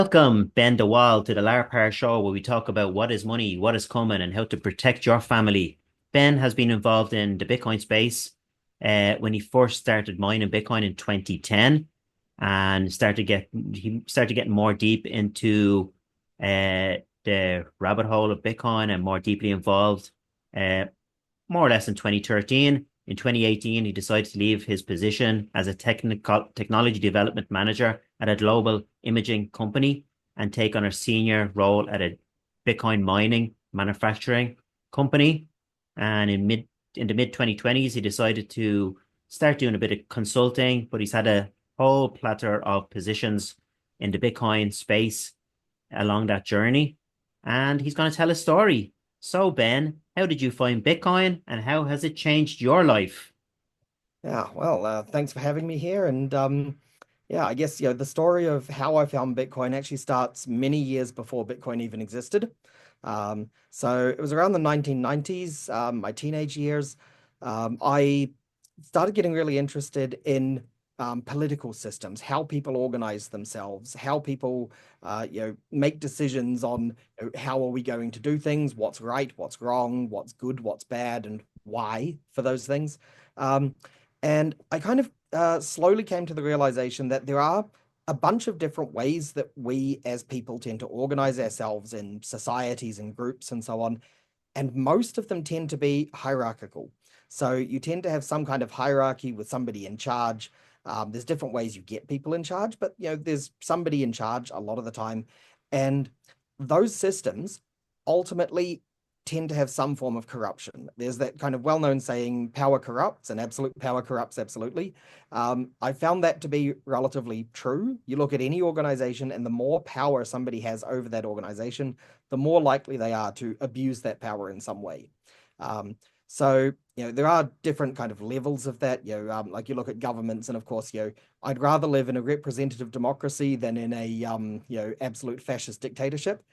Welcome, Ben de Wal, to the Larpar Show, where we talk about what is money, what is coming, and how to protect your family. Ben has been involved in the Bitcoin space when he first started mining Bitcoin in 2010, and he started getting more deep into the rabbit hole of Bitcoin and more deeply involved, uh, more or less in 2013. In 2018, he decided to leave his position as a technology development manager at a global imaging company and take on a senior role at a Bitcoin mining manufacturing company. And in the mid 2020s, he decided to start doing a bit of consulting, but he's had a whole plethora of positions in the Bitcoin space along that journey. And he's going to tell a story. So, Ben, how did you find Bitcoin and how has it changed your life? Thanks for having me here. And I guess the story of how I found Bitcoin actually starts many years before Bitcoin even existed. So it was around the 1990s, my teenage years. I started getting really interested in political systems, how people organize themselves, how people make decisions on how are we going to do things, what's right, what's wrong, what's good, what's bad, and why for those things. Um, and I kind of slowly came to the realization that there are a bunch of different ways that we as people tend to organize ourselves in societies and groups and so on. And most of them tend to be hierarchical. So you tend to have some kind of hierarchy with somebody in charge. There's different ways you get people in charge, but there's somebody in charge a lot of the time. And those systems ultimately tend to have some form of corruption. There's that kind of well-known saying, power corrupts, and absolute power corrupts absolutely. I found that to be relatively true. You look at any organization, and the more power somebody has over that organization, the more likely they are to abuse that power in some way. So there are different kind of levels of that. Like you look at governments, and of course, I'd rather live in a representative democracy than in a absolute fascist dictatorship.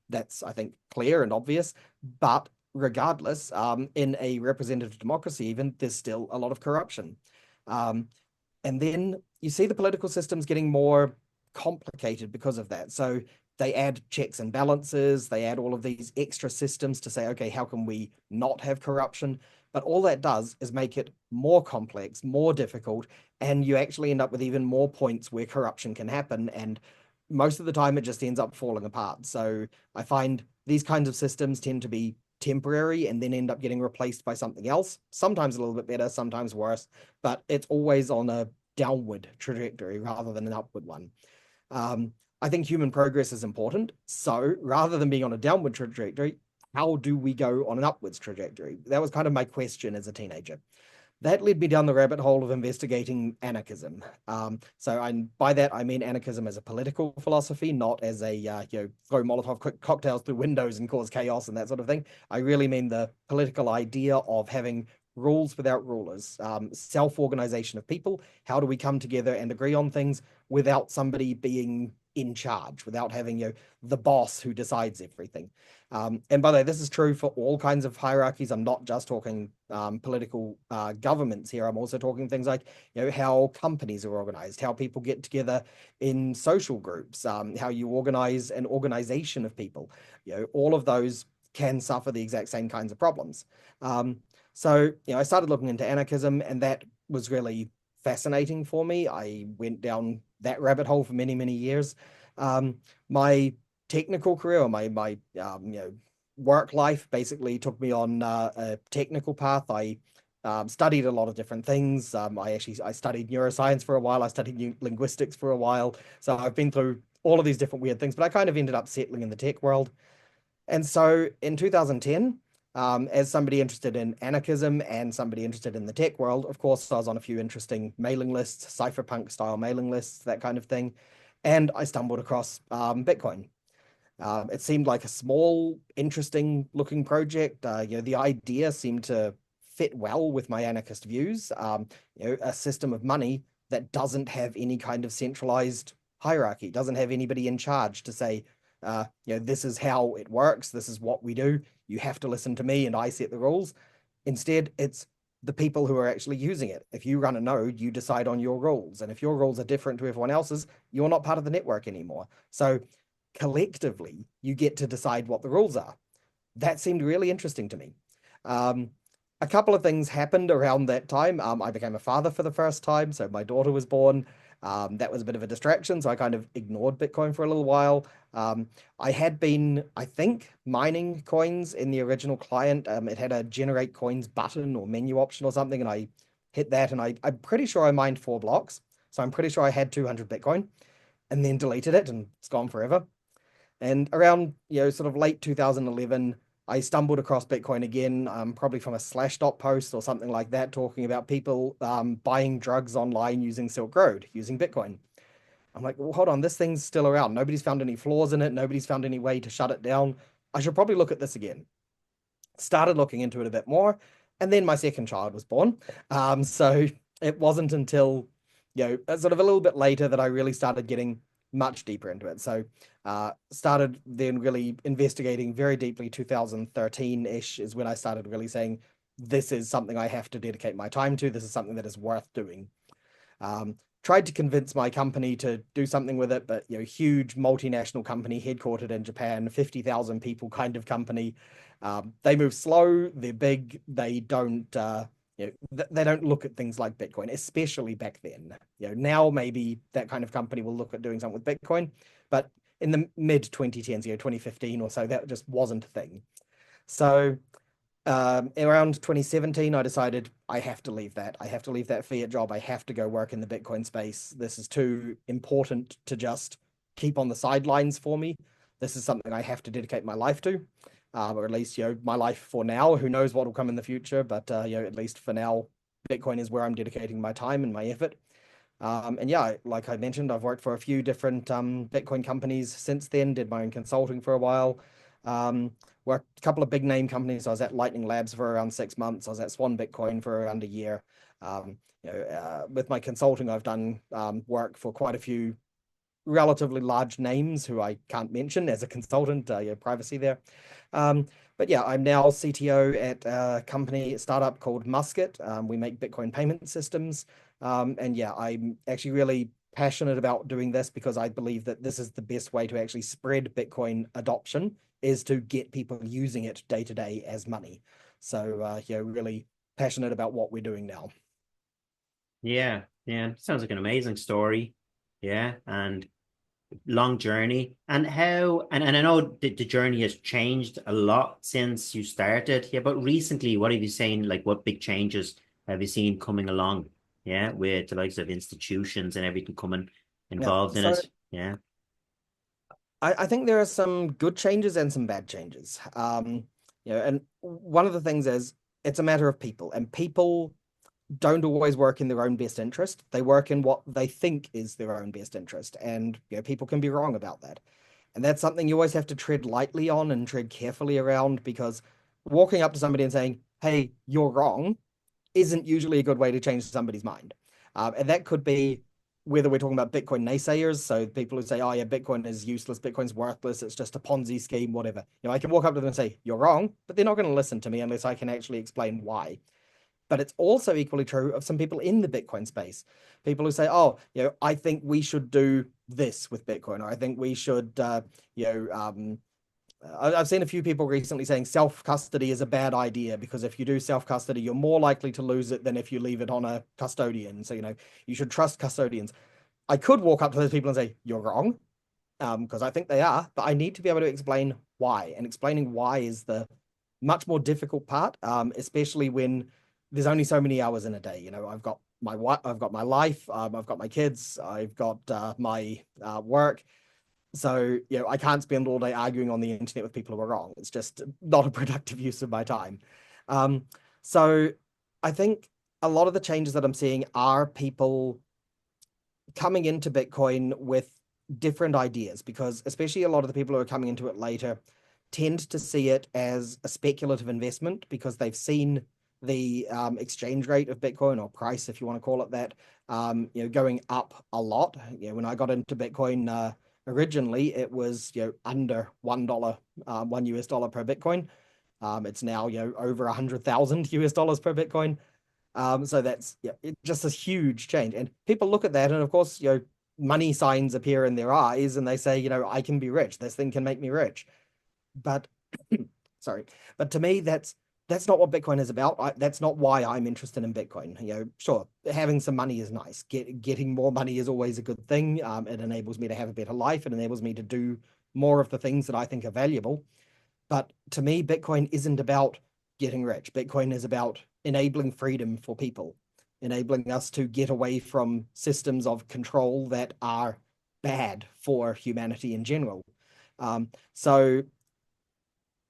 That's, I think, clear and obvious. But regardless, in a representative democracy, even there's still a lot of corruption. Um, and then you see the political systems getting more complicated because of that. So they add checks and balances, they add all of these extra systems to say, okay, how can we not have corruption? But all that does is make it more complex, more difficult, and you actually end up with even more points where corruption can happen. And most of the time, it just ends up falling apart. So I find these kinds of systems tend to be temporary and then end up getting replaced by something else, sometimes a little bit better, sometimes worse, but it's always on a downward trajectory rather than an upward one. Um, I think human progress is important. So rather than being on a downward trajectory, how do we go on an upwards trajectory? That was kind of my question as a teenager. That led me down the rabbit hole of investigating anarchism. By that I mean anarchism as a political philosophy, not as a throw Molotov cocktails through windows and cause chaos and that sort of thing. I really mean the political idea of having rules without rulers, self-organization of people. How do we come together and agree on things without somebody being in charge, without having the boss who decides everything? And by the way, this is true for all kinds of hierarchies. I'm not just talking political governments here. I'm also talking things like how companies are organized, how people get together in social groups, how you organize an organization of people. All of those can suffer the exact same kinds of problems. So I started looking into anarchism, and that was really fascinating for me. I went down that rabbit hole for many, many years. My technical career, or my work life, basically took me on a technical path. I studied a lot of different things. I studied neuroscience for a while. I studied linguistics for a while. So I've been through all of these different weird things, but I kind of ended up settling in the tech world. And so in 2010, as somebody interested in anarchism and somebody interested in the tech world, of course, I was on a few interesting mailing lists, cypherpunk style mailing lists, that kind of thing. And I stumbled across Bitcoin. It seemed like a small, interesting looking project. The idea seemed to fit well with my anarchist views. A system of money that doesn't have any kind of centralized hierarchy, doesn't have anybody in charge to say, this is how it works. This is what we do. You have to listen to me and I set the rules. Instead, it's the people who are actually using it. If you run a node, you decide on your rules. And if your rules are different to everyone else's, you're not part of the network anymore. So collectively, you get to decide what the rules are. That seemed really interesting to me. Um, a couple of things happened around that time. I became a father for the first time, so my daughter was born. That was a bit of a distraction, so I kind of ignored Bitcoin for a little while. I had been, I think, mining coins in the original client. It had a generate coins button or menu option or something, and I hit that, and I'm pretty sure I mined 4 blocks. So I'm pretty sure I had 200 Bitcoin and then deleted it, and it's gone forever. And around, sort of late 2011, I stumbled across Bitcoin again, probably from a Slashdot post or something like that, talking about people buying drugs online using Silk Road, using Bitcoin. I'm like, well, hold on, this thing's still around. Nobody's found any flaws in it. Nobody's found any way to shut it down. I should probably look at this again. Started looking into it a bit more, and then my second child was born. So it wasn't until, sort of a little bit later that I really started getting much deeper into it. So started then really investigating very deeply. 2013-ish is when I started really saying, this is something I have to dedicate my time to. This is something that is worth doing. Tried to convince my company to do something with it, but huge multinational company headquartered in Japan, 50,000 people kind of company. They move slow, they're big, they don't they don't look at things like Bitcoin, especially back then. Now maybe that kind of company will look at doing something with Bitcoin, but in the mid 2010s, 2015 or so, that just wasn't a thing. So around 2017, I decided I have to leave that. I have to leave that fiat job. I have to go work in the Bitcoin space. This is too important to just keep on the sidelines for me. This is something I have to dedicate my life to, or at least, my life for now. Who knows what will come in the future, but, at least for now, Bitcoin is where I'm dedicating my time and my effort. And yeah, like I mentioned, I've worked for a few different Bitcoin companies since then, did my own consulting for a while. Worked a couple of big name companies. I was at Lightning Labs for around 6 months. I was at Swan Bitcoin for around a year. With my consulting, I've done work for quite a few relatively large names who I can't mention as a consultant, privacy there. But yeah, I'm now CTO at a company, startup called Musket. We make Bitcoin payment systems. And yeah, I'm actually really passionate about doing this because I believe that this is the best way to actually spread Bitcoin adoption, is to get people using it day to day as money. So really passionate about what we're doing now. Yeah, yeah. Sounds like an amazing story. Yeah, and long journey. And I know the journey has changed a lot since you started. Yeah, but recently, what have you seen? Like, what big changes have you seen coming along? Yeah, with the likes of institutions and everything coming Yeah. involved in So it. Yeah. I think there are some good changes and some bad changes. And one of the things is it's a matter of people, and people don't always work in their own best interest. They work in what they think is their own best interest, and people can be wrong about that. And that's something you always have to tread lightly on and tread carefully around, because walking up to somebody and saying, "Hey, you're wrong," isn't usually a good way to change somebody's mind. And that could be whether we're talking about Bitcoin naysayers, so people who say, "Oh yeah, Bitcoin is useless, Bitcoin's worthless, it's just a Ponzi scheme, whatever." I can walk up to them and say, "You're wrong," but they're not going to listen to me unless I can actually explain why. But it's also equally true of some people in the Bitcoin space. People who say, "Oh, I think we should do this with Bitcoin," or "I think we should, I've seen a few people recently saying self-custody is a bad idea because if you do self-custody, you're more likely to lose it than if you leave it on a custodian. So, you should trust custodians." I could walk up to those people and say, "You're wrong," because I think they are, but I need to be able to explain why. And explaining why is the much more difficult part, especially when there's only so many hours in a day. I've got my I've got my life, I've got my kids, I've got my work. So, I can't spend all day arguing on the internet with people who are wrong. It's just not a productive use of my time. Um, so I think a lot of the changes that I'm seeing are people coming into Bitcoin with different ideas, because especially a lot of the people who are coming into it later tend to see it as a speculative investment because they've seen the exchange rate of Bitcoin, or price, if you want to call it that, going up a lot. When I got into Bitcoin, originally it was under $1, $1 US per Bitcoin. It's now over 100,000 US dollars per Bitcoin. So that's just a huge change. And people look at that, and of course, money signs appear in their eyes, and they say, I can be rich. This thing can make me rich. But sorry, but to me, that's not what Bitcoin is about. That's not why I'm interested in Bitcoin. Sure, having some money is nice. Getting more money is always a good thing. It enables me to have a better life. It enables me to do more of the things that I think are valuable. But to me, Bitcoin isn't about getting rich. Bitcoin is about enabling freedom for people, enabling us to get away from systems of control that are bad for humanity in general. So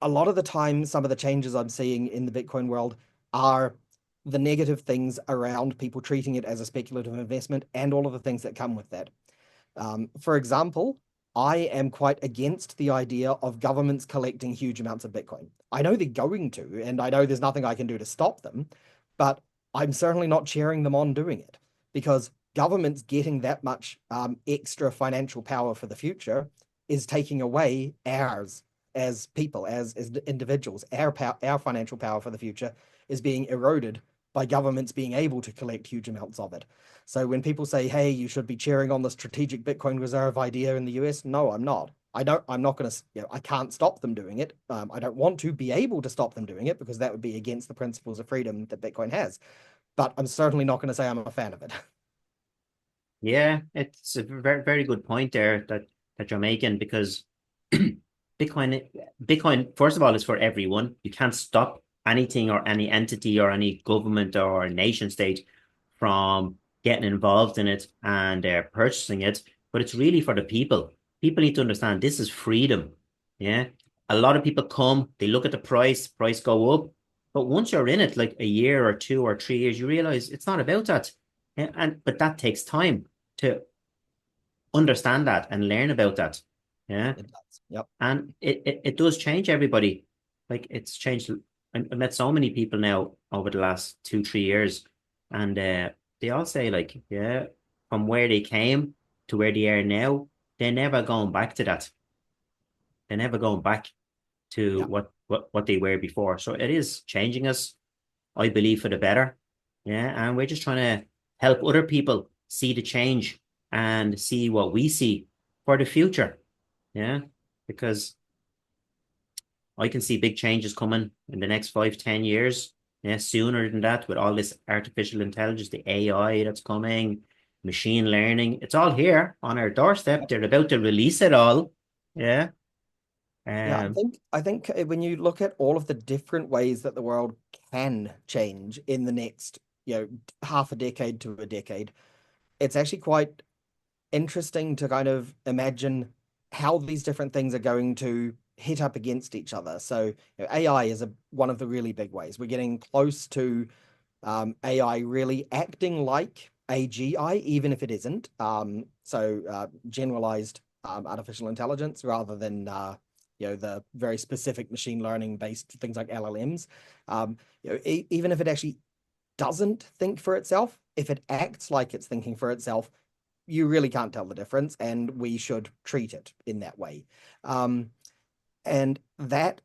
a lot of the time, some of the changes I'm seeing in the Bitcoin world are the negative things around people treating it as a speculative investment and all of the things that come with that. For example, I am quite against the idea of governments collecting huge amounts of Bitcoin. I know they're going to, and I know there's nothing I can do to stop them, but I'm certainly not cheering them on doing it because governments getting that much extra financial power for the future is taking away ours as people, as individuals. Our financial power for the future is being eroded by governments being able to collect huge amounts of it. So when people say, "Hey, you should be cheering on the strategic Bitcoin reserve idea in the US," no, I'm not. I'm not going to. I can't stop them doing it. I don't want to be able to stop them doing it because that would be against the principles of freedom that Bitcoin has. But I'm certainly not going to say I'm a fan of it. Yeah, it's a very, very good point there that you're making because Bitcoin, Bitcoin, first of all, is for everyone. You can't stop anything or any entity or any government or nation state from getting involved in it and purchasing it. But it's really for the people. People need to understand this is freedom. Yeah. A lot of people come, they look at the price go up. But once you're in it, like a year or 2 or 3 years, you realize it's not about that. Yeah, but that takes time to understand that and learn about that. Yeah. It does. Yep. And it does change everybody. Like it's changed. I met so many people now over the last 2, 3 years, and they all say like, yeah, from where they came to where they are now, they're never going back to that. They're never going back to Yeah. what they were before. So it is changing us, I believe, for the better. Yeah, and we're just trying to help other people see the change and see what we see for the future. Yeah, because I can see big changes coming in the next 5, 10 years. Yeah, sooner than that, with all this artificial intelligence, the AI that's coming, machine learning, it's all here on our doorstep. They're about to release it all. Yeah. Yeah, I Um, think I think when you look at all of the different ways that the world can change in the next, half a decade to a decade, it's actually quite interesting to kind of imagine how these different things are going to hit up against each other. So, AI is one of the really big ways. We're getting close to AI really acting like AGI, even if it isn't. Generalized artificial intelligence rather than the very specific machine learning based things like LLMs. Even if it actually doesn't think for itself, if it acts like it's thinking for itself, you really can't tell the difference, and we should treat it in that way. And that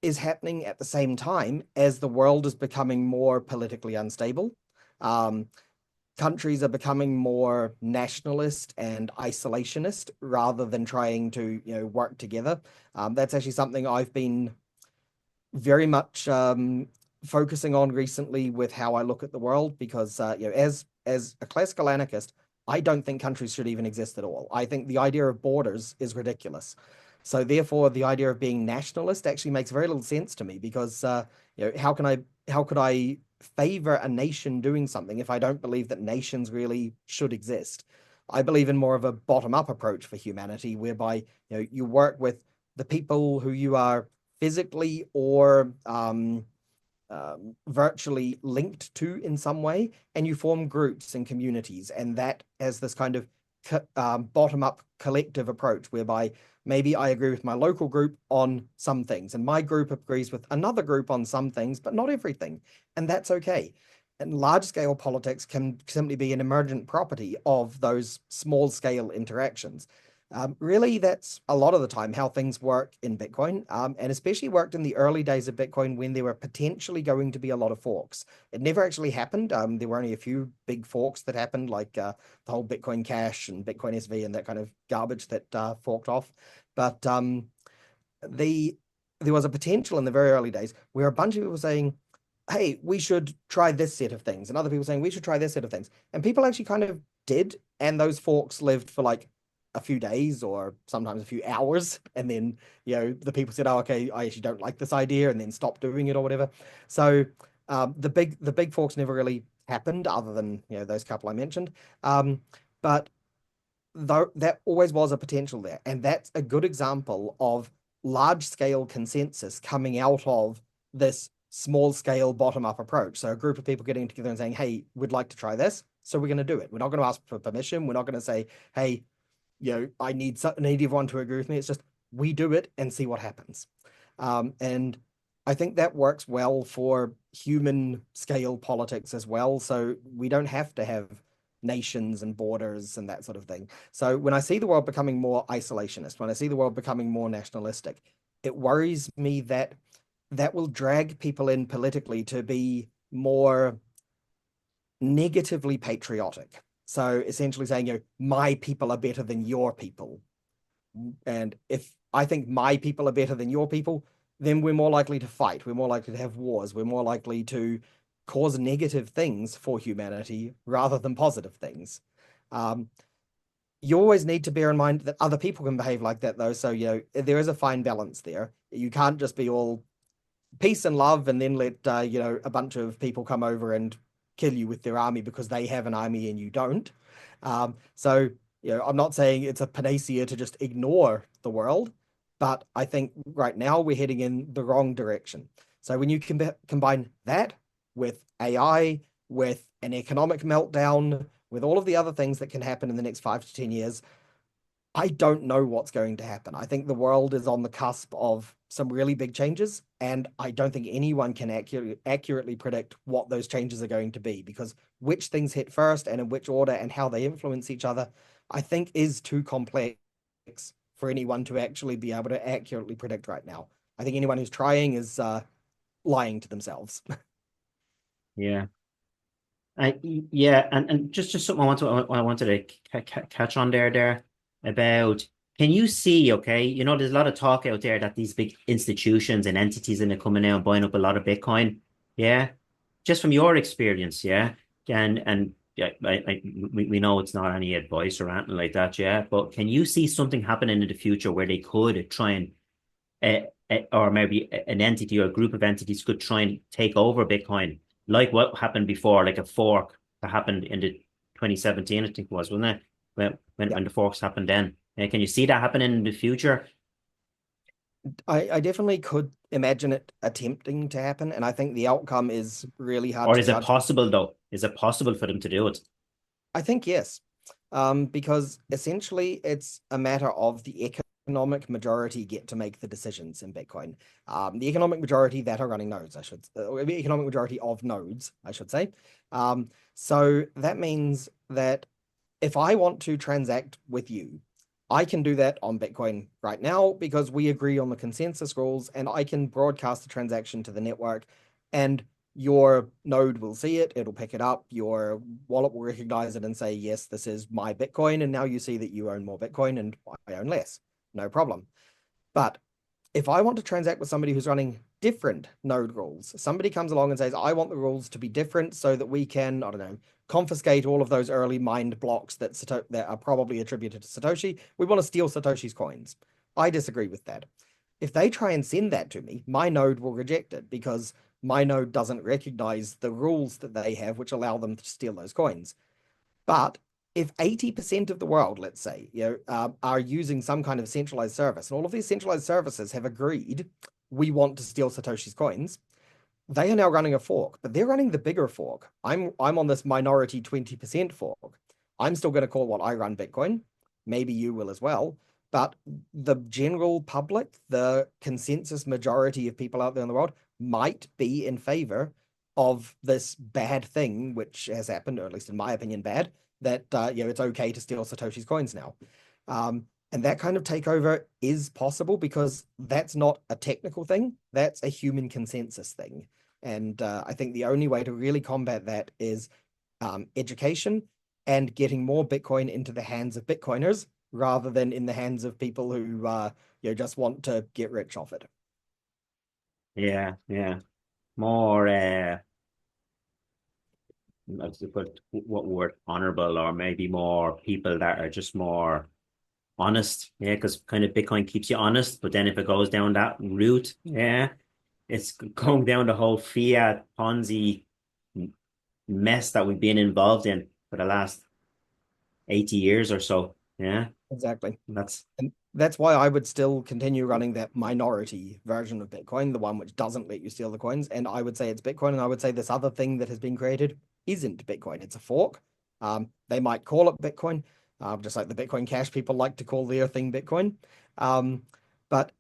is happening at the same time as the world is becoming more politically unstable. Um, Countries are becoming more nationalist and isolationist rather than trying to, work together. That's actually something I've been very much focusing on recently with how I look at the world because, as a classical anarchist, I don't think countries should even exist at all. I think the idea of borders is ridiculous. So therefore, the idea of being nationalist actually makes very little sense to me because how could I favor a nation doing something if I don't believe that nations really should exist? I believe in more of a bottom-up approach for humanity, whereby you work with the people who you are physically or virtually linked to in some way, and you form groups and communities, and that as this kind of bottom-up collective approach, whereby maybe I agree with my local group on some things, and my group agrees with another group on some things, but not everything, and that's okay. And large-scale politics can simply be an emergent property of those small-scale interactions. Really, that's a lot of the time how things work in Bitcoin, and especially worked in the early days of Bitcoin when there were potentially going to be a lot of forks. It never actually happened. There were only a few big forks that happened, like the whole Bitcoin Cash and Bitcoin SV and that kind of garbage that forked off. But the there was a potential in the very early days where a bunch of people were saying, hey, we should try this set of things, and other people saying we should try this set of things. And people actually kind of did, and those forks lived for like a few days or sometimes a few hours. And then, the people said, oh, okay, I actually don't like this idea, and then stopped doing it or whatever. So the big forks never really happened other than, those couple I mentioned. But though that always was a potential there. And that's a good example of large scale consensus coming out of this small scale bottom up approach. So a group of people getting together and saying, hey, we'd like to try this. So we're going to do it. We're not going to ask for permission. We're not going to say, hey, I need everyone to agree with me. It's just we do it and see what happens. And I think that works well for human scale politics as well. So we don't have to have nations and borders and that sort of thing. So when I see the world becoming more isolationist, when I see the world becoming more nationalistic, it worries me that that will drag people in politically to be more negatively patriotic. So essentially saying, my people are better than your people. And if I think my people are better than your people, then we're more likely to fight. We're more likely to have wars. We're more likely to cause negative things for humanity rather than positive things. Um, you always need to bear in mind that other people can behave like that, though. So, there is a fine balance there. You can't just be all peace and love and then let a bunch of people come over and kill you with their army because they have an army and you don't. So I'm not saying it's a panacea to just ignore the world, but I think right now we're heading in the wrong direction. So when you combine that with AI, with an economic meltdown, with all of the other things that can happen in the next 5 to 10 years, I don't know what's going to happen. I think the world is on the cusp of some really big changes, and I don't think anyone can accurately predict what those changes are going to be, because which things hit first and in which order and how they influence each other, I think is too complex for anyone to actually be able to accurately predict right now. I think anyone who's trying is lying to themselves. Yeah. Yeah, and just something I wanted to catch on there about, can you see, okay, there's a lot of talk out there that these big institutions and entities are coming out and buying up a lot of Bitcoin. Yeah. Just from your experience, yeah. And yeah, we know it's not any advice or anything like that, yeah. But can you see something happening in the future where they could try and or maybe an entity or a group of entities could try and take over Bitcoin, like what happened before, like a fork that happened in the 2017, I think it was, wasn't it? When when, Yeah, when the forks happened then. Can you see that happening in the future? I definitely could imagine it attempting to happen, and I think the outcome is really hard Or to is it judge. possible though? Is it possible for them to do it? I think yes, because essentially it's a matter of the economic majority get to make the decisions in Bitcoin. The economic majority that are running nodes, the economic majority of nodes, I should say. So that means that if I want to transact with you, I can do that on Bitcoin right now because we agree on the consensus rules, and I can broadcast the transaction to the network, and your node will see it, it'll pick it up, your wallet will recognize it and say, yes, this is my Bitcoin, and now you see that you own more Bitcoin and I own less. No problem. But if I want to transact with somebody who's running different node rules, somebody comes along and says, I want the rules to be different so that we can, I don't know, confiscate all of those early mined blocks that are probably attributed to Satoshi. We want to steal Satoshi's coins. I disagree with that. If they try and send that to me, my node will reject it because my node doesn't recognize the rules that they have, which allow them to steal those coins. But if 80% of the world, let's say, are using some kind of centralized service, and all of these centralized services have agreed we want to steal Satoshi's coins, they are now running a fork, but they're running the bigger fork. I'm on this minority 20% fork. I'm still going to call what I run Bitcoin. Maybe you will as well. But the general public, the consensus majority of people out there in the world might be in favor of this bad thing, which has happened, or at least in my opinion, bad, that it's okay to steal Satoshi's coins now. And that kind of takeover is possible because that's not a technical thing, that's a human consensus thing. And I think the only way to really combat that is education and getting more Bitcoin into the hands of Bitcoiners rather than in the hands of people who just want to get rich off it. Yeah, yeah. More let's put what word, honorable, or maybe more people that are just more honest. Yeah, because kind of Bitcoin keeps you honest, but then if it goes down that route, yeah, it's going down the whole fiat Ponzi mess that we've been involved in for the last 80 years or so. Yeah, Exactly. that's And that's why I would still continue running that minority version of Bitcoin, the one which doesn't let you steal the coins. And I would say it's Bitcoin. And I would say this other thing that has been created isn't Bitcoin. It's a fork. They might call it Bitcoin, just like the Bitcoin Cash people like to call their thing Bitcoin. Um, but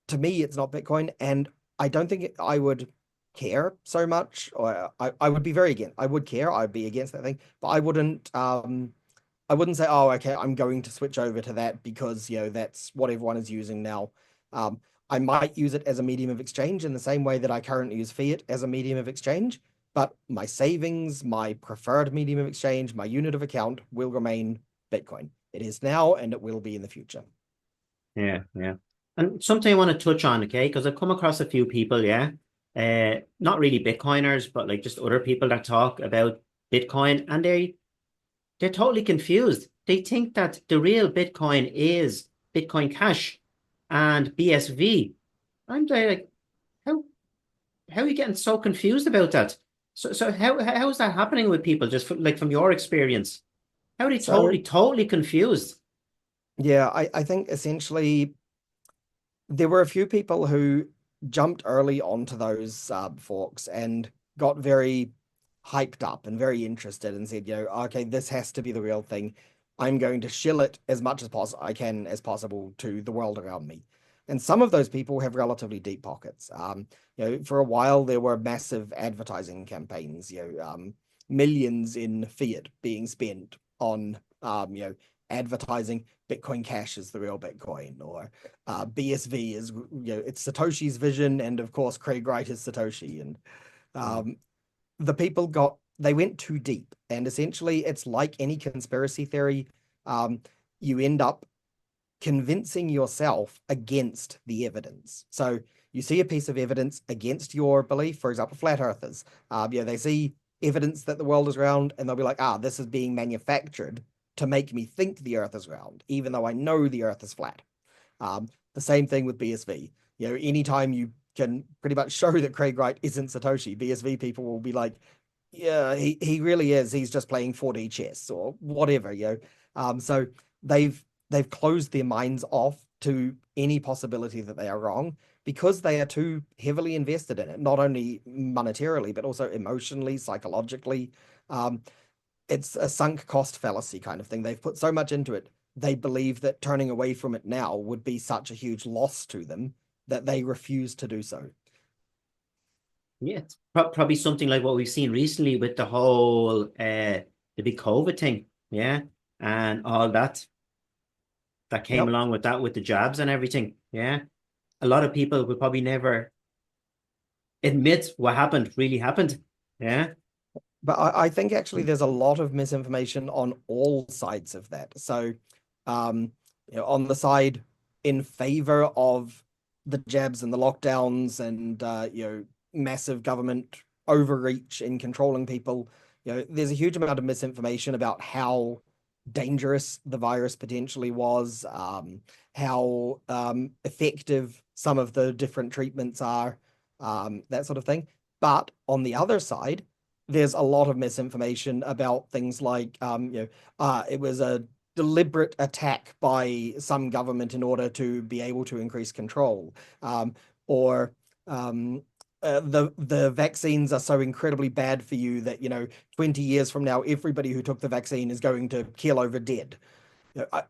to me, it's not Bitcoin. And I don't think I would care so much, or I would be very against. I would care. I'd be against that thing, but I wouldn't say, oh, okay, I'm going to switch over to that because, that's what everyone is using now. Um, I might use it as a medium of exchange in the same way that I currently use fiat as a medium of exchange, but my savings, my preferred medium of exchange, my unit of account will remain Bitcoin. It is now and it will be in the future. yeah, yeah. And something I want to touch on, okay, because I've come across a few people, yeah, not really Bitcoiners, but like just other people that talk about Bitcoin, and they're totally confused. They think that the real Bitcoin is Bitcoin Cash and BSV. I'm like, how how are you getting so confused about that? So how is that happening with people just from your experience? How are they So, totally confused? yeah, I think essentially there were a few people who jumped early onto those forks and got very hyped up and very interested and said, okay, this has to be the real thing. I'm going to shill it as much as I can as possible to the world around me. And some of those people have relatively deep pockets. For a while there were massive advertising campaigns, millions in fiat being spent on, advertising Bitcoin Cash is the real Bitcoin, or BSV is, it's Satoshi's vision, and of course Craig Wright is Satoshi, and um, they went too deep, and essentially it's like any conspiracy theory. Um, you end up convincing yourself against the evidence. So you see a piece of evidence against your belief, for example, flat earthers. They see evidence that the world is round, and they'll be like, this is being manufactured to make me think the earth is round, even though I know the earth is flat. The same thing with BSV. Anytime you can pretty much show that Craig Wright isn't Satoshi, BSV people will be like, yeah, he really is. He's just playing 4D chess or whatever. So they've closed their minds off to any possibility that they are wrong because they are too heavily invested in it, not only monetarily, but also emotionally, psychologically. Um, it's a sunk cost fallacy kind of thing. They've put so much into it. They believe that turning away from it now would be such a huge loss to them that they refuse to do so. Yeah, it's probably something like what we've seen recently with the whole the big COVID thing, yeah, and all that came Yep. along with that with the jabs and everything. Yeah, a lot of people will probably never admit what happened really happened. Yeah, But I think actually there's a lot of misinformation on all sides of that. So, um, on the side in favor of the jabs and the lockdowns and massive government overreach in controlling people, there's a huge amount of misinformation about how dangerous the virus potentially was, how effective some of the different treatments are, that sort of thing. But on the other side, there's a lot of misinformation about things like it was a deliberate attack by some government in order to be able to increase control, or um, the vaccines are so incredibly bad for you that 20 years from now everybody who took the vaccine is going to keel over dead.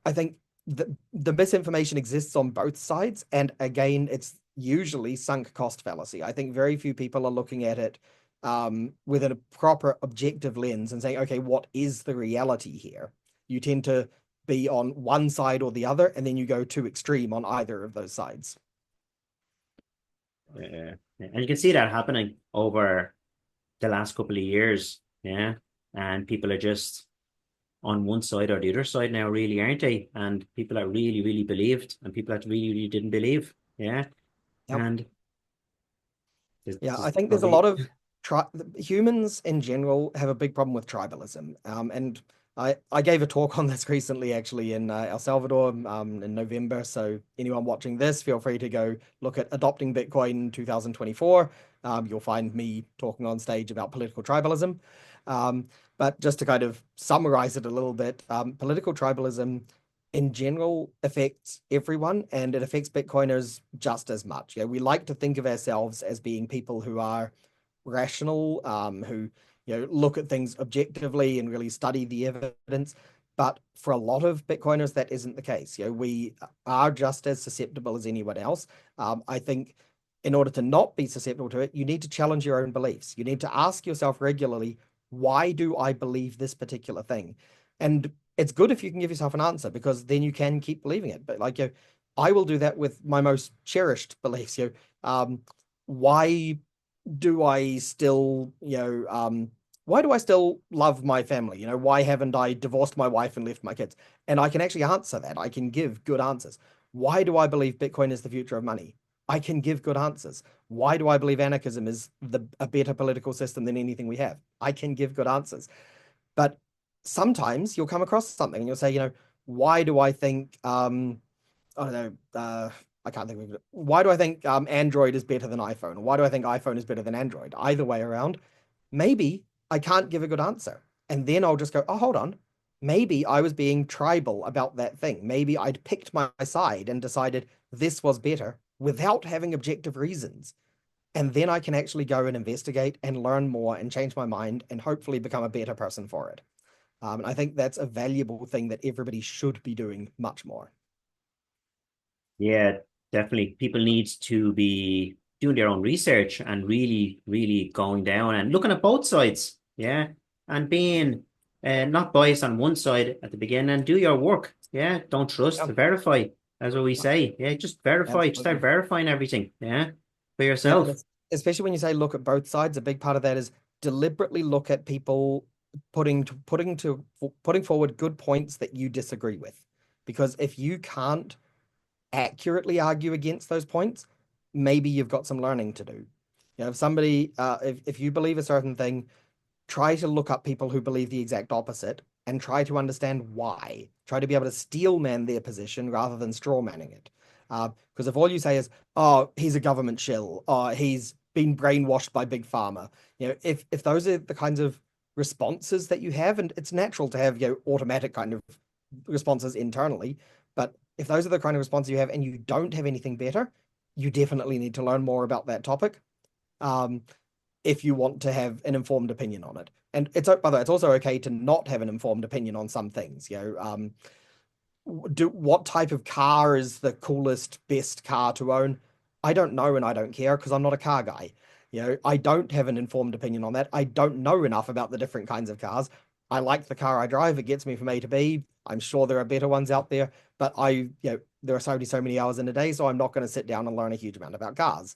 I think the misinformation exists on both sides, and again, it's usually sunk cost fallacy. I think very few people are looking at it with a proper objective lens and saying, okay, what is the reality here? You tend to be on one side or the other, and then you go too extreme on either of those sides. And you can see that happening over the last couple of years. Yeah. And people are just on one side or the other side now, really, aren't they? And people that really, really believed and people that really, really didn't believe. Yeah. Yep. And Yeah, I there's think there's a lot probably, of humans in general have a big problem with tribalism. And I gave a talk on this recently, actually, in El Salvador in November. So anyone watching this, feel free to go look at Adopting Bitcoin 2024. You'll find me talking on stage about political tribalism. Um, but just to kind of summarize it a little bit, political tribalism in general affects everyone, and it affects Bitcoiners just as much. We like to think of ourselves as being people who are rational, who look at things objectively and really study the evidence. But for a lot of Bitcoiners, that isn't the case. We are just as susceptible as anyone else. I think in order to not be susceptible to it, you need to challenge your own beliefs. You need to ask yourself regularly, why do I believe this particular thing? And it's good if you can give yourself an answer, because then you can keep believing it. But like, I will do that with my most cherished beliefs. Why do I still, why do I still love my family? Why haven't I divorced my wife and left my kids? And I can actually answer that. I can give good answers. Why do I believe Bitcoin is the future of money? I can give good answers. Why do I believe anarchism is a better political system than anything we have? I can give good answers. But sometimes you'll come across something and you'll say, why do I think I don't know, I can't think of it. Why do I think Android is better than iPhone? Why do I think iPhone is better than Android? Either way around, maybe I can't give a good answer. And then I'll just go, oh, hold on. Maybe I was being tribal about that thing. Maybe I'd picked my side and decided this was better without having objective reasons. And then I can actually go and investigate and learn more and change my mind and hopefully become a better person for it. And I think that's a valuable thing that everybody should be doing much more. yeah, definitely. People need to be doing their own research and really, really going down and looking at both sides. Yeah. And being not biased on one side at the beginning and do your work. Yeah. Don't trust, Yeah, verify. That's what we say. Yeah. Just verify, start absolutely. verifying everything. Yeah. For Yeah, and yourself. especially when you say look at both sides, a big part of that is deliberately look at people putting forward good points that you disagree with. Because if you can't accurately argue against those points, maybe you've got some learning to do. If somebody, if you believe a certain thing, try to look up people who believe the exact opposite and try to understand why. Try to be able to steel man their position rather than straw manning it. Because if all you say is, "Oh, he's a government shill," "Oh, he's been brainwashed by big pharma," if those are the kinds of responses that you have, and it's natural to have automatic kind of responses internally, but if those are the kind of responses you have and you don't have anything better, you definitely need to learn more about that topic. Um, if you want to have an informed opinion on it. And it's, by the way, it's also okay to not have an informed opinion on some things. What type of car is the coolest, best car to own? I don't know, and I don't care because I'm not a car guy. I don't have an informed opinion on that. I don't know enough about the different kinds of cars. I like the car I drive. It gets me from A to B. I'm sure there are better ones out there, but there are so many hours in a day, so I'm not going to sit down and learn a huge amount about cars.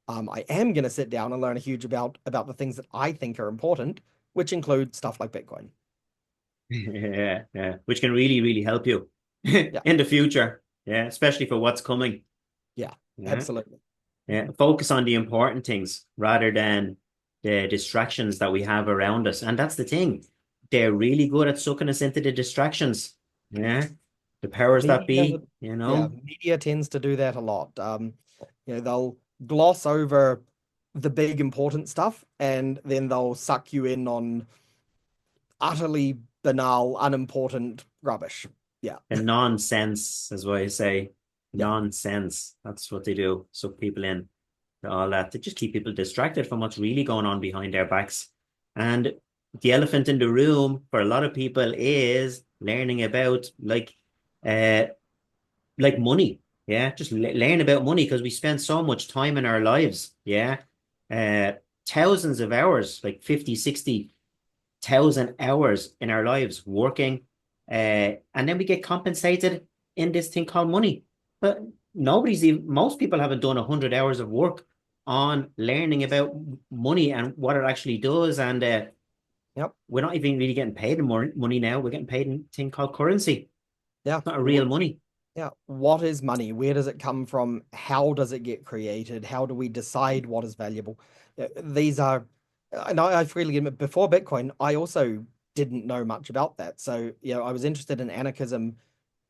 I am going to sit down and learn a huge about the things that I think are important, which include stuff like Bitcoin. Yeah. Yeah. Which can really, really help you Yeah, in the future. Yeah. Especially for what's coming. yeah, Yeah. absolutely. Yeah, focus on the important things rather than the distractions that we have around us. And that's the thing. They're really good at sucking us into the distractions. Yeah. The powers that Media, be, yeah, media tends to do that a lot. They'll gloss over the big important stuff and then they'll suck you in on utterly banal, unimportant rubbish. Yeah, the nonsense is what I say. yeah, Nonsense. That's what they do. Suck people in to all that. They just keep people distracted from what's really going on behind their backs. And the elephant in the room for a lot of people is learning about uh money. Yeah, just learn about money because we spend so much time in our lives. Yeah. Uh Thousands of hours, like 50, 60,000 hours in our lives working, and then we get compensated in this thing called money. But nobody's even, most people haven't done 100 hours of work on learning about money and what it actually does. And Yep. we're not even really getting paid in more money now. We're getting paid in a thing called currency. Yeah. It's not a real money. Yeah. What is money? Where does it come from? How does it get created? How do we decide what is valuable? These are, and I freely admit, before Bitcoin, I also didn't know much about that. So, I was interested in anarchism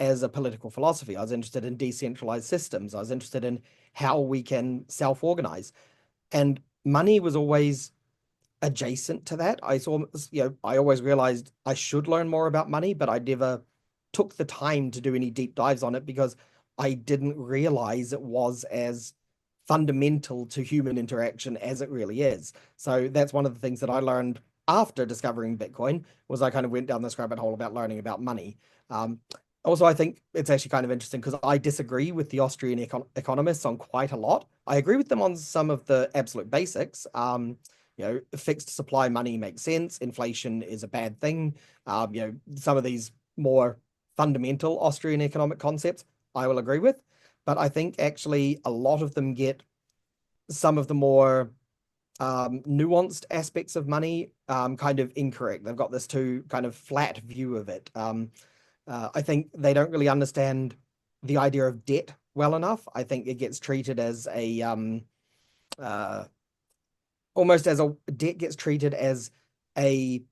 as a political philosophy. I was interested in decentralized systems. I was interested in how we can self-organize. And money was always adjacent to that. I always realized I should learn more about money, but I never took the time to do any deep dives on it because I didn't realize it was as fundamental to human interaction as it really is. So that's one of the things that I learned after discovering Bitcoin was I kind of went down this rabbit hole about learning about money. Um, Also, I think it's actually kind of interesting because I disagree with the Austrian economists on quite a lot. I agree with them on some of the absolute basics. Fixed supply money makes sense. Inflation is a bad thing. Some of these more fundamental Austrian economic concepts I will agree with, but I think actually a lot of them get some of the more nuanced aspects of money kind of incorrect. They've got this too kind of flat view of it. I think they don't really understand the idea of debt well enough. I think it gets treated as a uh, almost as a debt gets treated as a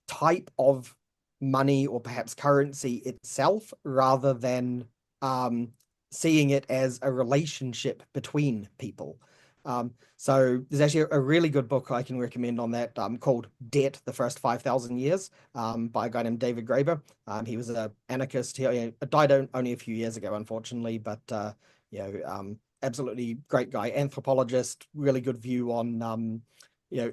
type of money or perhaps currency itself rather than seeing it as a relationship between people. So there's actually a really good book I can recommend on that called Debt, the First 5,000 Years by a guy named David Graeber. He was an anarchist. He died only a few years ago, unfortunately, but absolutely great guy, anthropologist, really good view on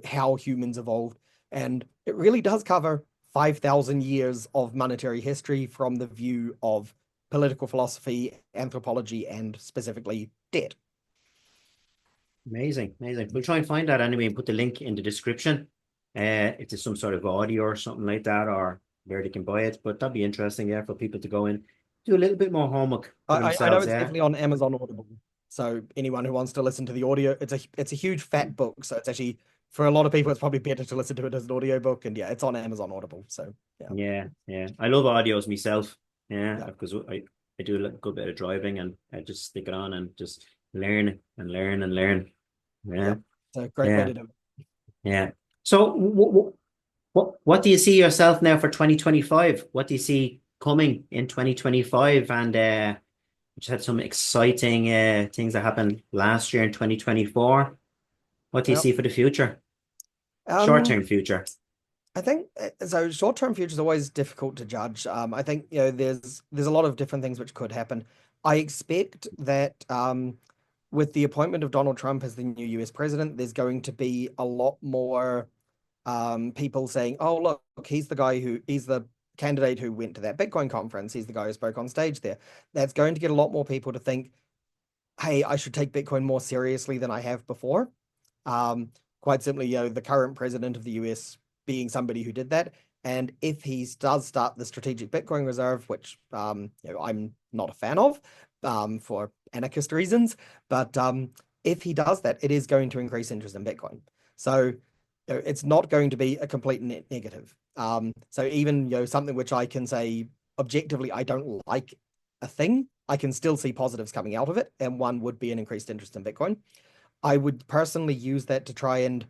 how humans evolved. And it really does cover 5,000 years of monetary history from the view of political philosophy, anthropology, and specifically debt. Amazing, amazing. We'll try and find that anyway and put the link in the description. If there's some sort of audio or something like that, or where they can buy it. But that'd be interesting, yeah, for people to go in, do a little bit more homework for I know themselves, it's yeah. definitely on Amazon Audible. So anyone who wants to listen to the audio, it's a huge fat book. So it's actually for a lot of people, it's probably better to listen to it as an audiobook. And yeah, it's on Amazon Audible. So yeah. Yeah, yeah. I love audios myself. Yeah, Yeah. because I do a good bit of driving and I just stick it on and just learn and learn and learn. Yeah, Yeah. It's a great way yeah, to do it. yeah. So what do you see yourself now for 2025? What do you see coming in 2025? And we just had some exciting things that happened last year in 2024. What do you Yeah. see for the future? Um, Short-term future. I think so. Short-term future is always difficult to judge. I think there's a lot of different things which could happen. I expect that with the appointment of Donald Trump as the new US president, there's going to be a lot more people saying, "Oh, look, he's the candidate who went to that Bitcoin conference. He's the guy who spoke on stage there." That's going to get a lot more people to think, "Hey, I should take Bitcoin more seriously than I have before." Um, Quite simply, the current president of the US being somebody who did that. And if he does start the strategic Bitcoin reserve, which I'm not a fan of for anarchist reasons, but if he does that, it is going to increase interest in Bitcoin. So it's not going to be a complete net negative. So even something which I can say objectively I don't like a thing, I can still see positives coming out of it, and one would be an increased interest in Bitcoin. I would personally use that to try and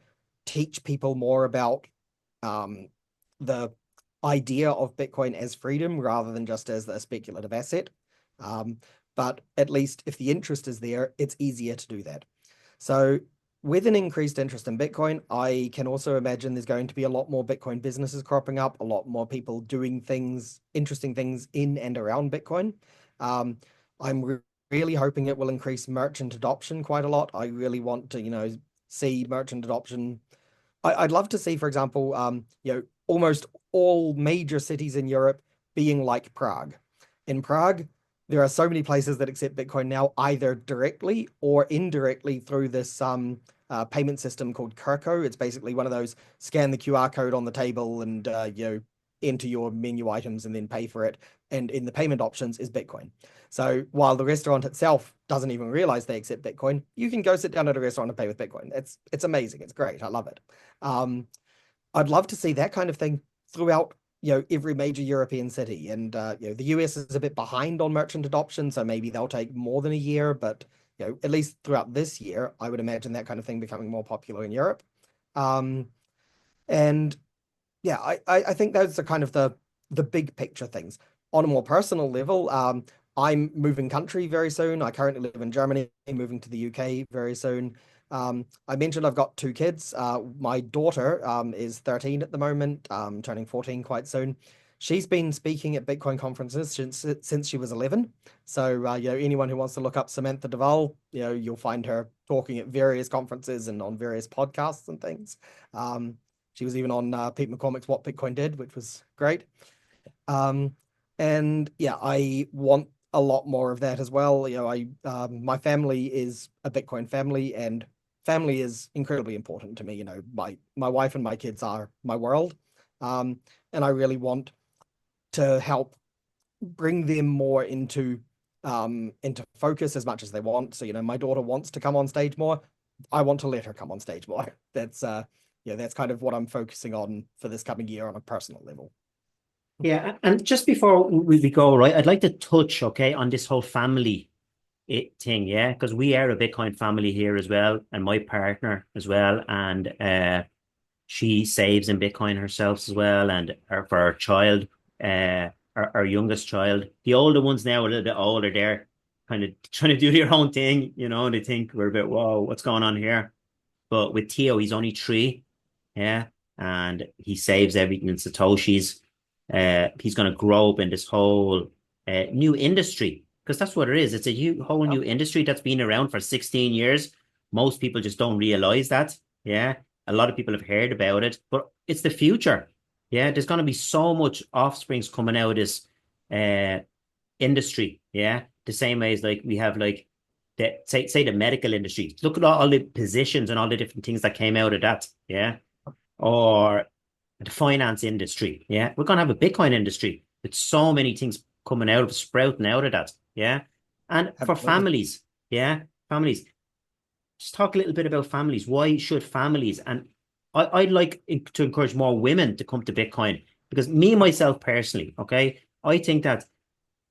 teach people more about um, the idea of Bitcoin as freedom rather than just as a speculative asset. Um, but at least if the interest is there, it's easier to do that. So with an increased interest in Bitcoin, I can also imagine there's going to be a lot more Bitcoin businesses cropping up, a lot more people doing things, interesting things in and around Bitcoin. Um, I'm really hoping it will increase merchant adoption quite a lot. I really want to, see merchant adoption. I'd love to see, for example, almost all major cities in Europe being like Prague. In Prague, there are so many places that accept Bitcoin now, either directly or indirectly through this payment system called Kirko. It's basically one of those scan the QR code on the table and enter your menu items and then pay for it. And in the payment options is Bitcoin. So while the restaurant itself doesn't even realize they accept Bitcoin, you can go sit down at a restaurant and pay with Bitcoin. It's amazing. It's great. I love it. I'd love to see that kind of thing throughout, every major European city. And the US is a bit behind on merchant adoption, so maybe they'll take more than a year, but at least throughout this year, I would imagine that kind of thing becoming more popular in Europe. Um, and yeah, I think those are kind of the big picture things. On a more personal level, I'm moving country very soon. I currently live in Germany, moving to the UK very soon. I mentioned I've got two kids. My daughter is 13 at the moment, turning 14 quite soon. She's been speaking at Bitcoin conferences since she was 11. So, anyone who wants to look up Samantha de Wal, you'll find her talking at various conferences and on various podcasts and things. She was even on Pete McCormick's What Bitcoin Did, which was great. And yeah, I want a lot more of that as well. My family is a Bitcoin family, and family is incredibly important to me. My wife and my kids are my world. And I really want to help bring them more into focus as much as they want. So, my daughter wants to come on stage more. I want to let her come on stage more. That's kind of what I'm focusing on for this coming year on a personal level. Yeah, and just before we go, right, I'd like to touch, okay, on this whole family thing, yeah, because we are a Bitcoin family here as well, and my partner as well, and she saves in Bitcoin herself as well, and for our child, our youngest child. The older ones now, a little bit older, they're kind of trying to do their own thing, and they think we're a bit, whoa, what's going on here? But with Theo, he's only 3, yeah, and he saves everything in Satoshis. He's going to grow up in this whole new industry, because that's what it is. It's a whole new industry that's been around for 16 years. Most people just don't realize that. Yeah. A lot of people have heard about it, but it's the future. Yeah. There's going to be so much offsprings coming out of this industry. Yeah. The same way as like we have like say the medical industry. Look at all the positions and all the different things that came out of that. Yeah. Or the finance industry. Yeah. We're going to have a Bitcoin industry with so many things coming out of sprouting out of that. Yeah. And for families, yeah, families, just talk a little bit about families. Why should families? And I'd like to encourage more women to come to Bitcoin, because me, myself personally, okay, I think that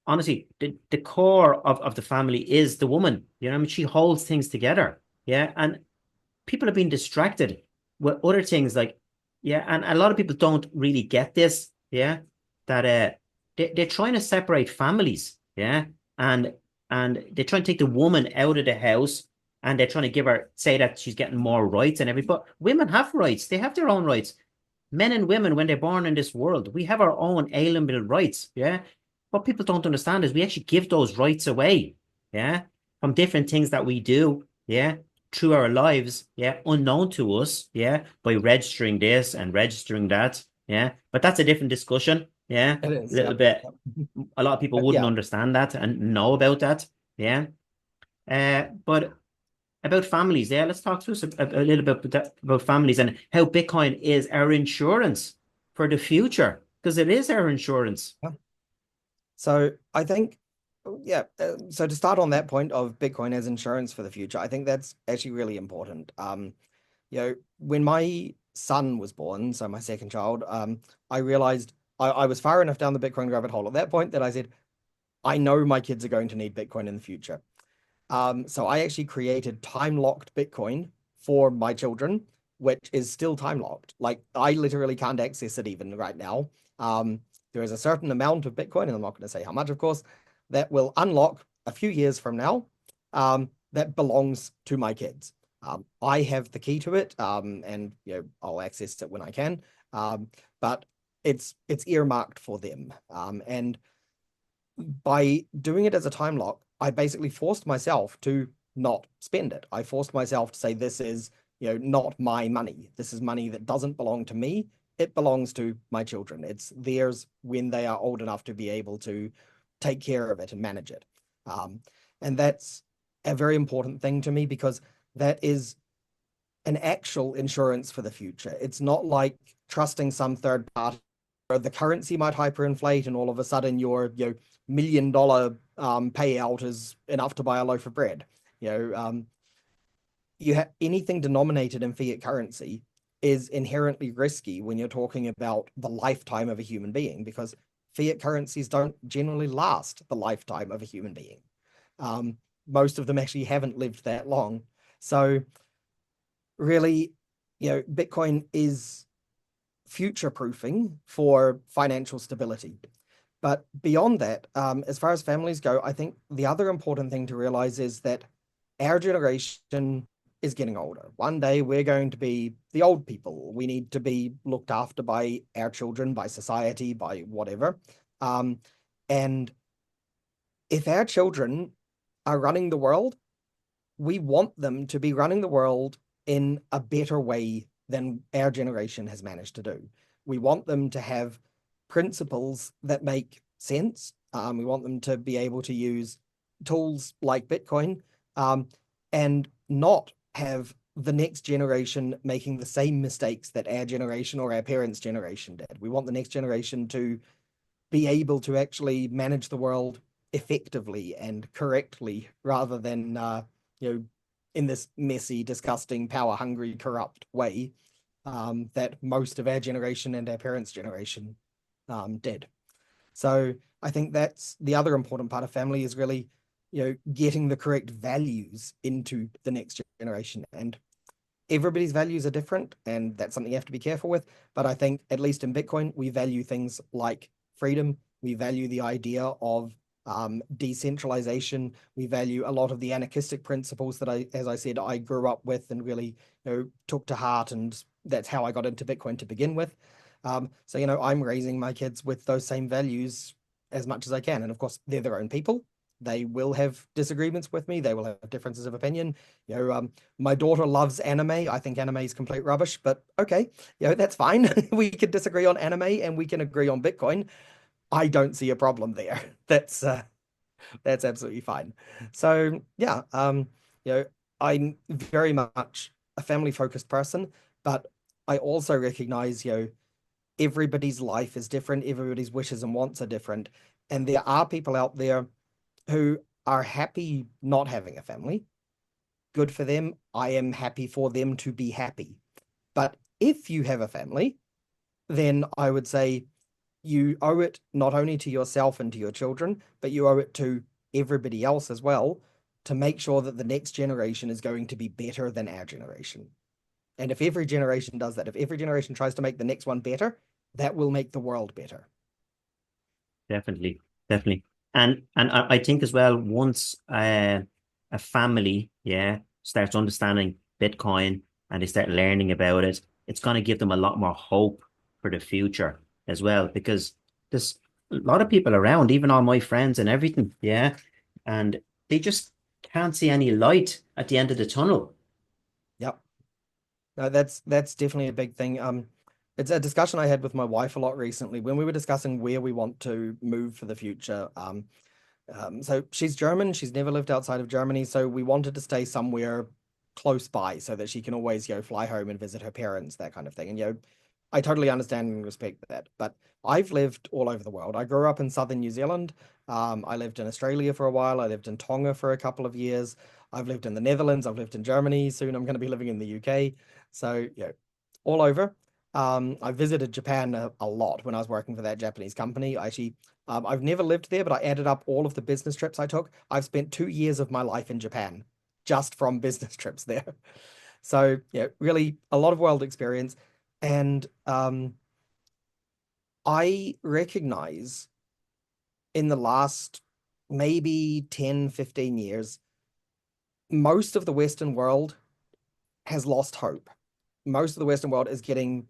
honestly, the core of the family is the woman. I mean, she holds things together. Yeah. And people have been distracted with other things like, yeah, and a lot of people don't really get this, yeah, that they're trying to separate families, yeah, and they're trying to take the woman out of the house, and they're trying to give her, say that she's getting more rights and everything, but women have rights. They have their own rights. Men and women, when they're born in this world, we have our own alienable rights, yeah. What people don't understand is we actually give those rights away, yeah, from different things that we do, yeah, through our lives, yeah, unknown to us, yeah, by registering this and registering that, yeah. But that's a different discussion, yeah. It is, A little yep. bit. A lot of people But wouldn't yeah, understand that and know about that, yeah. But about families, yeah, let's talk to us a little bit about families and how Bitcoin is our insurance for the future, because it is our insurance. yeah. So I think, yeah. So to start on that point of Bitcoin as insurance for the future, I think that's actually really important. When my son was born, so my second child, I realized I was far enough down the Bitcoin rabbit hole at that point that I said, I know my kids are going to need Bitcoin in the future. So I actually created time-locked Bitcoin for my children, which is still time-locked. Like I literally can't access it even right now. There is a certain amount of Bitcoin, and I'm not going to say how much, of course, that will unlock a few years from now, that belongs to my kids. I have the key to it, and I'll access it when I can. But it's earmarked for them. And by doing it as a time lock, I basically forced myself to not spend it. I forced myself to say, this is, not my money. This is money that doesn't belong to me. It belongs to my children. It's theirs when they are old enough to be able to take care of it and manage it. And that's a very important thing to me, because that is an actual insurance for the future. It's not like trusting some third party the currency might hyperinflate, and all of a sudden your $1 million payout is enough to buy a loaf of bread. You know, you have anything denominated in fiat currency is inherently risky when you're talking about the lifetime of a human being, because fiat currencies don't generally last the lifetime of a human being. Most of them actually haven't lived that long. So really, Bitcoin is future proofing for financial stability. But beyond that, as far as families go, I think the other important thing to realize is that our generation is getting older. One day we're going to be the old people. We need to be looked after by our children, by society, by whatever. And if our children are running the world, we want them to be running the world in a better way than our generation has managed to do. We want them to have principles that make sense. We want them to be able to use tools like Bitcoin, and not have the next generation making the same mistakes that our generation or our parents' generation did. We want the next generation to be able to actually manage the world effectively and correctly, rather than in this messy, disgusting, power-hungry, corrupt way that most of our generation and our parents' generation did. So I think that's the other important part of family, is really, getting the correct values into the next generation. And everybody's values are different, and that's something you have to be careful with. But I think, at least in Bitcoin, we value things like freedom. We value the idea of decentralization. We value a lot of the anarchistic principles that as I said, I grew up with and really, took to heart, and that's how I got into Bitcoin to begin with. So, I'm raising my kids with those same values as much as I can. And of course, they're their own people. They will have disagreements with me. They will have differences of opinion. My daughter loves anime. I think anime is complete rubbish, but okay, that's fine. We can disagree on anime and we can agree on Bitcoin. I don't see a problem there. That's absolutely fine. So yeah, I'm very much a family-focused person, but I also recognize, everybody's life is different, everybody's wishes and wants are different, and there are people out there who are happy not having a family. Good for them. I am happy for them to be happy. But if you have a family, then I would say you owe it not only to yourself and to your children, but you owe it to everybody else as well, to make sure that the next generation is going to be better than our generation. And if every generation does that, if every generation tries to make the next one better, that will make the world better. Definitely, definitely. And I think as well, once a family, yeah, starts understanding Bitcoin and they start learning about it, it's going to give them a lot more hope for the future as well, because there's a lot of people around, even all my friends and everything, yeah, and they just can't see any light at the end of the tunnel. Yep. No, that's definitely a big thing. It's a discussion I had with my wife a lot recently when we were discussing where we want to move for the future. So she's German. She's never lived outside of Germany. So we wanted to stay somewhere close by so that she can always, fly home and visit her parents, that kind of thing. And, I totally understand and respect that. But I've lived all over the world. I grew up in southern New Zealand. I lived in Australia for a while. I lived in Tonga for a couple of years. I've lived in the Netherlands. I've lived in Germany. Soon I'm going to be living in the UK. So, all over. I visited Japan a lot when I was working for that Japanese company. I've never lived there, but I added up all of the business trips I took. I've spent 2 years of my life in Japan just from business trips there. So yeah, really a lot of world experience. And I recognize in the last maybe 10, 15 years, most of the Western world has lost hope. Most of the Western world is getting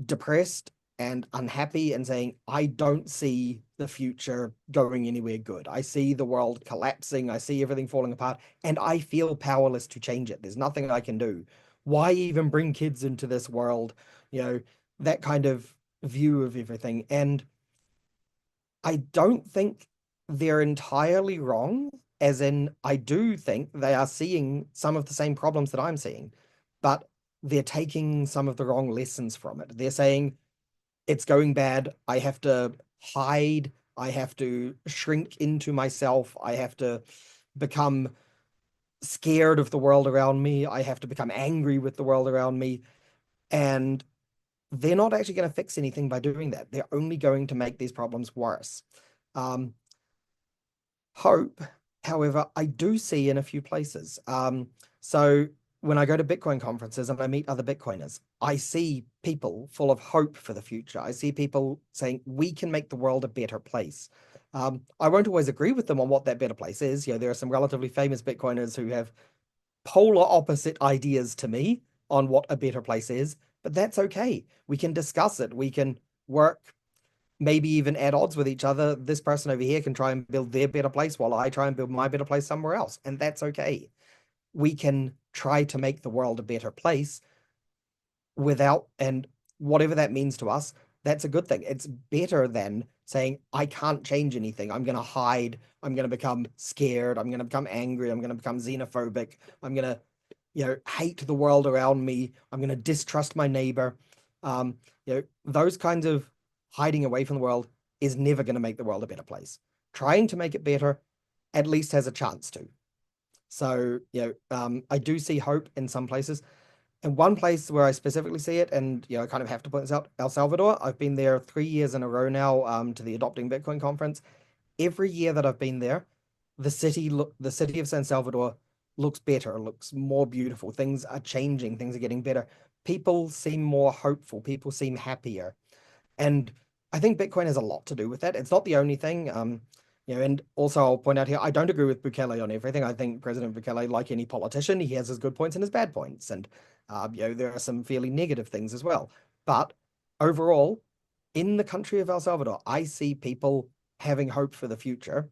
depressed and unhappy and saying, I don't see the future going anywhere good. I see the world collapsing. I see everything falling apart, and I feel powerless to change it. There's nothing I can do. Why even bring kids into this world? That kind of view of everything. And I don't think they're entirely wrong, as in, I do think they are seeing some of the same problems that I'm seeing, but they're taking some of the wrong lessons from it. They're saying, it's going bad. I have to hide. I have to shrink into myself. I have to become scared of the world around me. I have to become angry with the world around me. And they're not actually going to fix anything by doing that. They're only going to make these problems worse. Um, Hope, however, I do see in a few places. So when I go to Bitcoin conferences and I meet other Bitcoiners, I see people full of hope for the future. I see people saying we can make the world a better place. I won't always agree with them on what that better place is. There are some relatively famous Bitcoiners who have polar opposite ideas to me on what a better place is, but that's okay. We can discuss it. We can work, maybe even at odds with each other. This person over here can try and build their better place while I try and build my better place somewhere else, and that's okay. We can try to make the world a better place without, and whatever that means to us, that's a good thing. It's better than saying, I can't change anything. I'm going to hide. I'm going to become scared. I'm going to become angry. I'm going to become xenophobic. I'm going to, hate the world around me. I'm going to distrust my neighbor. Those kinds of hiding away from the world is never going to make the world a better place. Trying to make it better at least has a chance to. So, I do see hope in some places. And one place where I specifically see it, and I kind of have to point this out, El Salvador. I've been there 3 years in a row now, to the Adopting Bitcoin conference. Every year that I've been there, the city of San Salvador looks better, looks more beautiful. Things are changing, things are getting better. People seem more hopeful, people seem happier. And I think Bitcoin has a lot to do with that. It's not the only thing. And also I'll point out here, I don't agree with Bukele on everything. I think President Bukele, like any politician, he has his good points and his bad points. And there are some fairly negative things as well. But overall, in the country of El Salvador, I see people having hope for the future,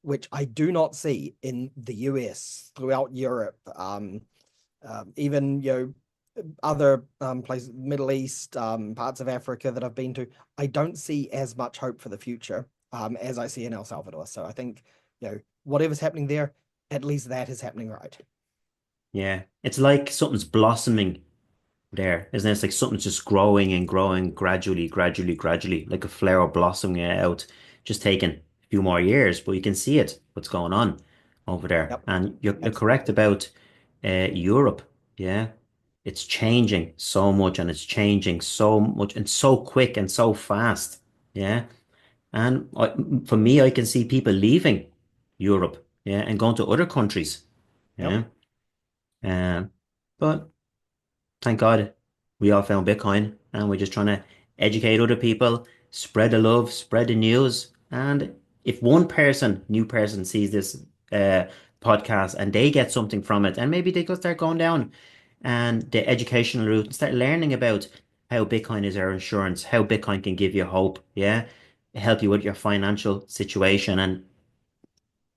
which I do not see in the US, throughout Europe, even other places, Middle East, parts of Africa that I've been to. I don't see as much hope for the future as I see in El Salvador. So I think whatever's happening there, at least that is happening right. Yeah. It's like something's blossoming there, isn't it? It's like something's just growing and growing gradually, gradually, gradually, like a flower blossoming out, just taking a few more years, but you can see it, what's going on over there. Yep, And you're correct absolutely. about Europe. Yeah. It's changing so much and it's changing so much and so quick and so fast. Yeah. And for me, I can see people leaving Europe, yeah, and going to other countries. Yep. Yeah. Um, but thank God we all found Bitcoin and we're just trying to educate other people, spread the love, spread the news. And if one person, new person, sees this uh, podcast and they get something from it, and maybe they could start going down and the educational route and start learning about how Bitcoin is our insurance, how Bitcoin can give you hope, yeah, help you with your financial situation, and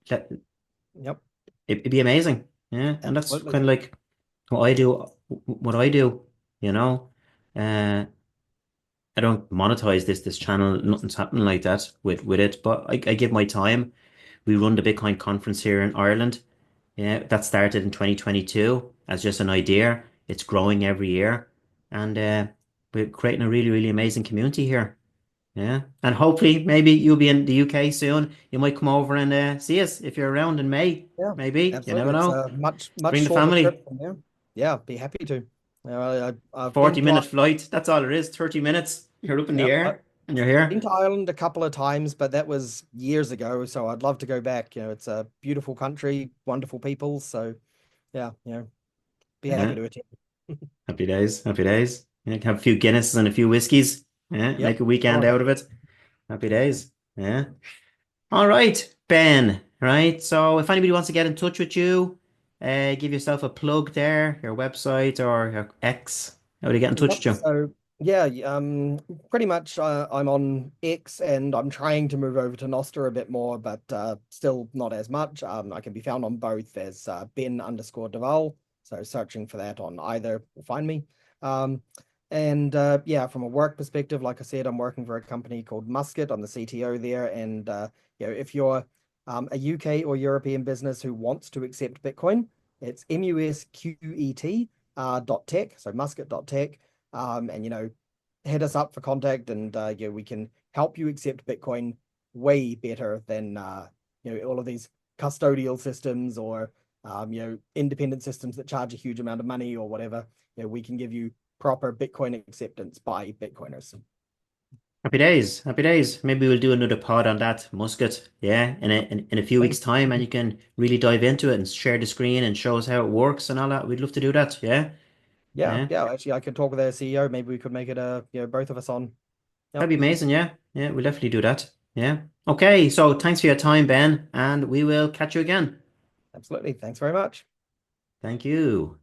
that, Yep. it'd be amazing, yeah. And that's Absolutely. kind of like what I do, you know. Uh, I don't monetize this channel. Nothing's happening like that with it. But I give my time. We run the Bitcoin conference here in Ireland. Yeah, that started in 2022 as just an idea. It's growing every year, and we're creating a really really amazing community here. Yeah, and hopefully maybe you'll be in the UK soon. You might come over and see us if you're around in May. Yeah, Maybe you never absolutely. It's know. a much Bring the shorter trip family. from there. Yeah, be happy to. I've been 40 to minute flight. That's all it is. 30 minutes. You're up in the yeah, air and you're here. been to Ireland a couple of times, but that was years ago, so I'd love to go back. It's a beautiful country, wonderful people. So yeah, be happy Yeah. to attend. Happy days. Happy days. Yeah, have a few Guinnesses and a few whiskeys. Yeah. Yep, Make a weekend sure. out of it. Happy days. Yeah. All right, Ben. Right. So if anybody wants to get in touch with you, give yourself a plug there, your website or your X. How do you get in touch Yep. with you? So yeah, pretty much I'm on X and I'm trying to move over to Nostr a bit more, but still not as much. I can be found on both as Ben_de Wal. So searching for that on either will find me. Um, and yeah, from a work perspective, like I said, I'm working for a company called Musket. I'm the CTO there, and if you're a UK or European business who wants to accept Bitcoin, it's musqet dot tech, so musket.tech. And hit us up for contact, and yeah, we can help you accept Bitcoin way better than all of these custodial systems or independent systems that charge a huge amount of money or whatever. We can give you proper Bitcoin acceptance by Bitcoiners. Happy days, happy days. Maybe we'll do another pod on that musket, yeah, in a few weeks' Thanks. time, and you can really dive into it and share the screen and show us how it works and all that. We'd love to do that, yeah, Yeah, yeah. yeah. Actually, I could talk with their CEO. Maybe we could make it both of us on. That'd Yep, be amazing, yeah, yeah. We'll definitely do that, yeah. Okay, so thanks for your time, Ben, and we will catch you again. absolutely. Thanks very much. Thank you.